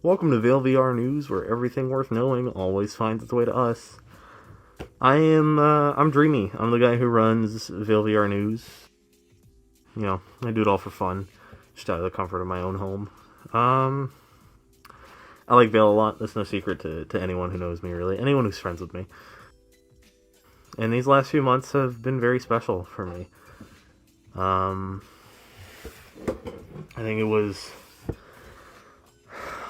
Welcome to VAIL VR News, where everything worth knowing always finds its way to us. I'm Dreamy. I'm the guy who runs VAIL VR News. You know, I do it all for fun, just out of the comfort of my own home. I like VAIL a lot. That's no secret to anyone who knows me, really. Anyone who's friends with me. And these last few months have been very special for me. I think it was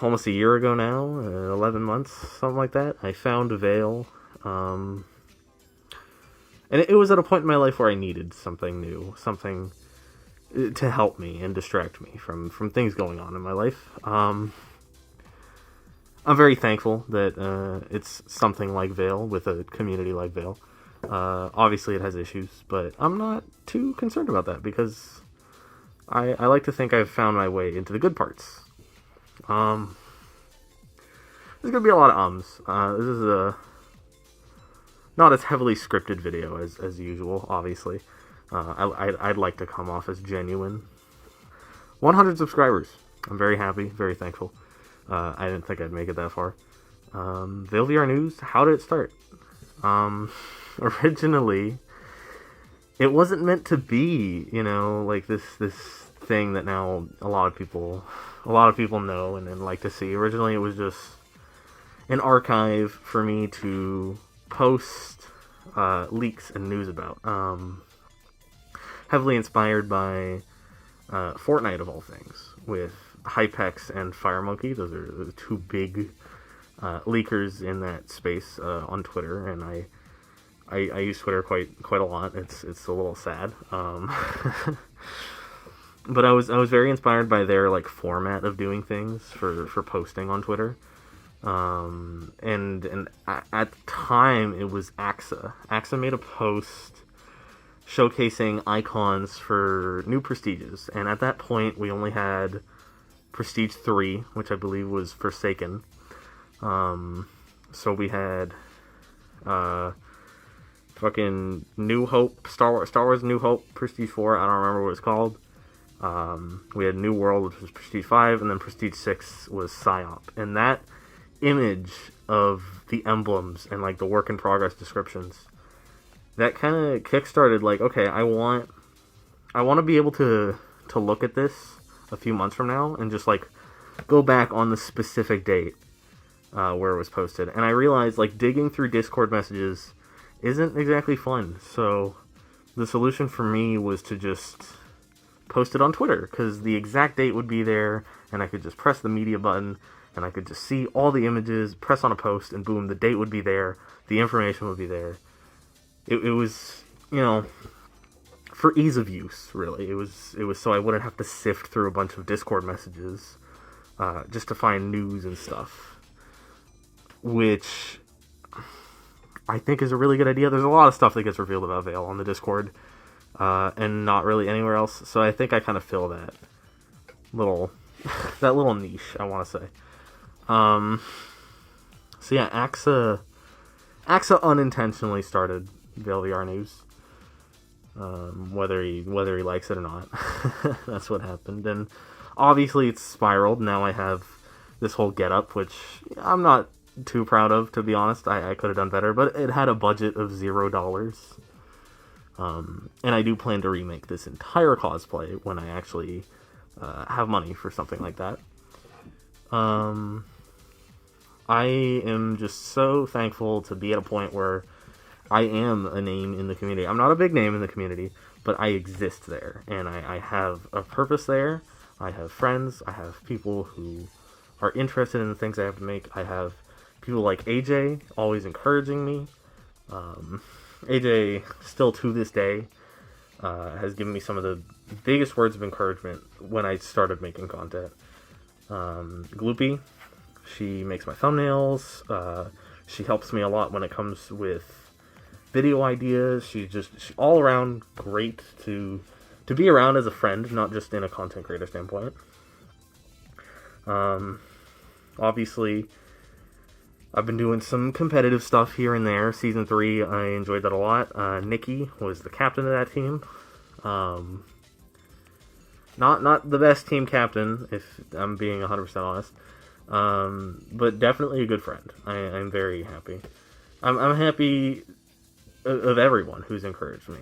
almost a year ago now, 11 months, something like that. I found VAIL, and it was at a point in my life where I needed something new, something to help me and distract me from things going on in my life. I'm very thankful that it's something like VAIL, with a community like VAIL. Obviously it has issues, but I'm not too concerned about that, because I like to think I've found my way into the good parts. There's gonna be a lot of ums. This is a not as heavily scripted video as usual, obviously. I'd like to come off as genuine. 100 subscribers. I'm very happy, very thankful. I didn't think I'd make it that far. VAIL VR News, how did it start? Originally, it wasn't meant to be, like this thing that now a lot of people know and like to see. Originally, it was just an archive for me to post leaks and news about. Heavily inspired by Fortnite, of all things, with Hypex and FireMonkey. Those are the two big leakers in that space on Twitter, and I use Twitter quite a lot. It's a little sad. But I was very inspired by their format of doing things for posting on Twitter. And at the time it was AXA. AXA made a post showcasing icons for new prestiges, and at that point we only had Prestige 3, which I believe was Forsaken. So we had fucking New Hope, Star Wars New Hope, Prestige 4, I don't remember what it's called. We had New World, which was Prestige 5, and then Prestige 6 was PsyOp. And that image of the emblems and the work in progress descriptions, that kind of kickstarted okay, I want to be able to look at this a few months from now and just go back on the specific date where it was posted. And I realized digging through Discord messages isn't exactly fun. So the solution for me was to just post it on Twitter, because the exact date would be there, and I could just press the media button, and I could just see all the images, press on a post, and boom, the date would be there, the information would be there. It was, for ease of use, really. It was so I wouldn't have to sift through a bunch of Discord messages just to find news and stuff, which I think is a really good idea. There's a lot of stuff that gets revealed about VAIL on the Discord, and not really anywhere else. So I think I kind of fill that little niche, I want to say. So yeah, AXA unintentionally started VAIL VR News. Whether he likes it or not, that's what happened. And obviously it's spiraled. Now I have this whole getup, which I'm not too proud of, to be honest. I could have done better, but it had a budget of $0. And I do plan to remake this entire cosplay when I actually have money for something like that. I am just so thankful to be at a point where I am a name in the community. I'm not a big name in the community, but I exist there, and I have a purpose there. I have friends. I have people who are interested in the things I have to make. I have people like AJ always encouraging me. AJ, still to this day, has given me some of the biggest words of encouragement when I started making content. Gloopy, she makes my thumbnails. She helps me a lot when it comes with video ideas. She's all around great to be around as a friend, not just in a content creator standpoint. Obviously, I've been doing some competitive stuff here and there. Season 3, I enjoyed that a lot. Nikki was the captain of that team. Not the best team captain, if I'm being 100% honest. But definitely a good friend. I'm very happy. I'm happy of everyone who's encouraged me.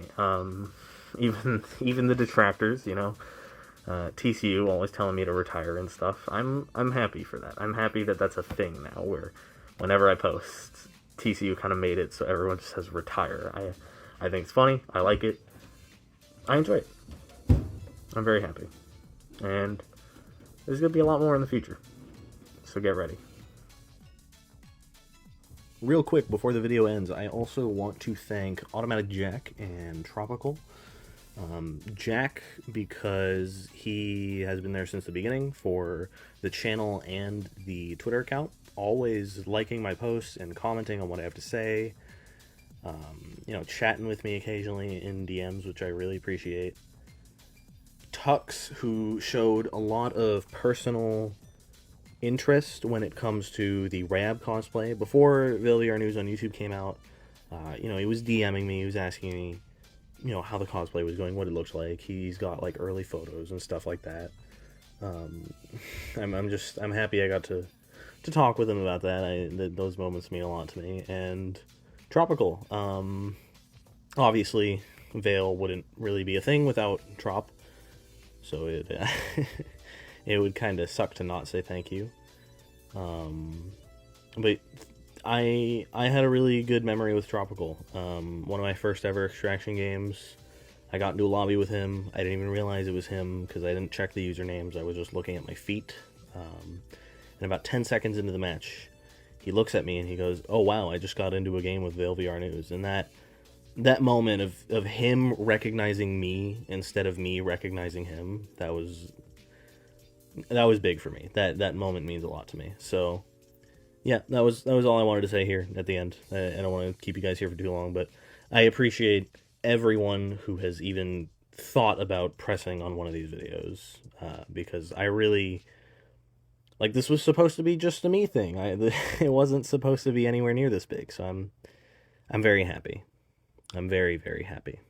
Even the detractors, TCU always telling me to retire and stuff. I'm happy for that. I'm happy that that's a thing now. Where whenever I post, TCU kind of made it so everyone just says retire. I think it's funny. I like it. I enjoy it. I'm very happy, and there's gonna be a lot more in the future. So get ready. Real quick before the video ends, I also want to thank Automatic Jack and Tropical. Jack, because he has been there since the beginning for the channel and the Twitter account, always liking my posts and commenting on what I have to say, chatting with me occasionally in DMs, which I really appreciate. Tux, who showed a lot of personal interest when it comes to the Rab cosplay. Before VAIL VR News on YouTube came out, he was DMing me, he was asking me, how the cosplay was going, what it looked like. He's got, like, early photos and stuff like that. I'm happy I got to talk with him about that. Those moments mean a lot to me. And Tropical, obviously, VAIL wouldn't really be a thing without Trop, so it would kind of suck to not say thank you. But I had a really good memory with Tropical. One of my first ever extraction games, I got into a lobby with him. I didn't even realize it was him because I didn't check the usernames. I was just looking at my feet. And about 10 seconds into the match, he looks at me and he goes, "Oh wow, I just got into a game with VAIL VR News." And that moment of him recognizing me instead of me recognizing him, that was big for me. That moment means a lot to me. So yeah, that was all I wanted to say here at the end. I don't want to keep you guys here for too long, but I appreciate everyone who has even thought about pressing on one of these videos, because I really, this was supposed to be just a me thing. It wasn't supposed to be anywhere near this big, so I'm very happy. I'm very, very happy.